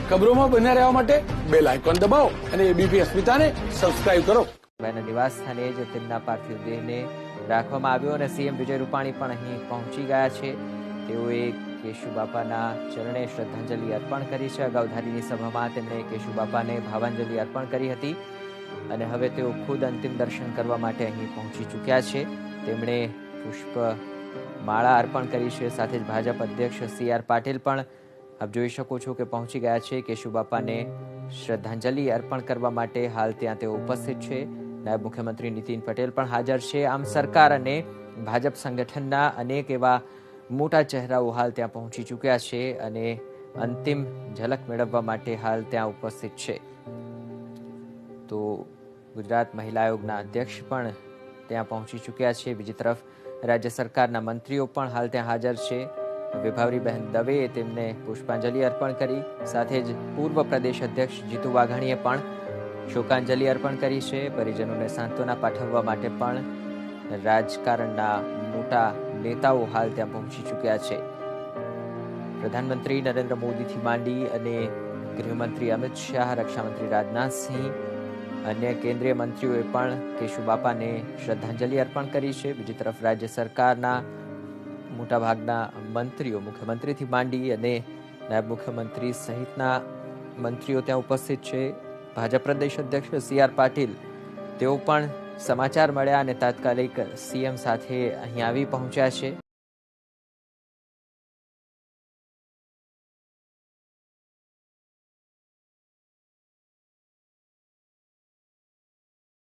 ખબરોમાં બન્યા રહેવા માટે બેલ આઇકોન દબાવો અને એબીપી અસ્મિતાને સબસ્ક્રાઇબ કરો. નિવાસ સ્થાને જ તેમના પાર્થિવ દેહને રાખવામાં આવ્યો અને સીએમ વિજય રૂપાણી પણ અહીં પહોંચી ગયા છે. તેઓએ કેશુબાપાના ચરણે શ્રદ્ધાંજલિ અર્પણ કરી છે. અગાઉ ધારીની સભામાં તેમણે કેશુબાપાને ભાવાંજલિ અર્પણ કરી હતી અને હવે તેઓ ખુદ અંતિમ દર્શન કરવા માટે અહીં પહોંચી ચૂક્યા છે. તેમણે પુષ્પ માળા અર્પણ કરી છે. સાથે જ ભાજપ અધ્યક્ષ CR પાટીલ પણ આપ જોઈ શકો છો કે પહોંચી ગયા છે. કેશુબાપાને શ્રદ્ધાંજલિ અર્પણ કરવા માટે હાલ ત્યાં તેઓ ઉપસ્થિત છે. નાયબ મુખ્યમંત્રી નીતિન પટેલ પણ હાજર છે. આમ સરકાર અને ભાજપ સંગઠનના અનેક એવા મોટા ચહેરાઓ હાલ ત્યાં પહોંચી ચૂક્યા છે અને અંતિમ ઝલક મેળવવા માટે હાલ ત્યાં ઉપસ્થિત છે. તો ગુજરાત મહિલા આયોગના અધ્યક્ષ પણ ત્યાં પહોંચી ચૂક્યા છે. બીજી તરફ રાજ્ય સરકારના મંત્રીઓ પણ હાલ ત્યાં હાજર છે. વિભાવરીબહેન દવેએ તેમને પુષ્પાંજલિ અર્પણ કરી. સાથે જ પૂર્વ પ્રદેશ અધ્યક્ષ જીતુ વાઘાણીએ પણ શોકાંજલિ અર્પણ કરી છે. પરિજનોને સાંત્વના પાઠવવા માટે પણ રાજકારણના મોટા નેતાઓ હાલ ત્યાં પહોંચી ચૂક્યા છે. પ્રધાનમંત્રી નરેન્દ્ર મોદીથી માંડી અને ગૃહમંત્રી અમિત શાહ, રક્ષામંત્રી રાજનાથસિંહ, અન્ય કેન્દ્રીય મંત્રીઓએ પણ કેશુબાપાને શ્રદ્ધાંજલિ અર્પણ કરી છે. બીજી તરફ રાજ્ય સરકારના મોટાભાગના મંત્રીઓ, મુખ્યમંત્રીથી માંડી અને નાયબ મુખ્યમંત્રી સહિતના મંત્રીઓ ત્યાં ઉપસ્થિત છે. ભાજપ પ્રદેશ અધ્યક્ષ CR પાટીલ તેઓ પણ સમાચાર મળ્યા અને તાત્કાલિક સીએમ સાથે અહીં આવી પહોંચ્યા છે.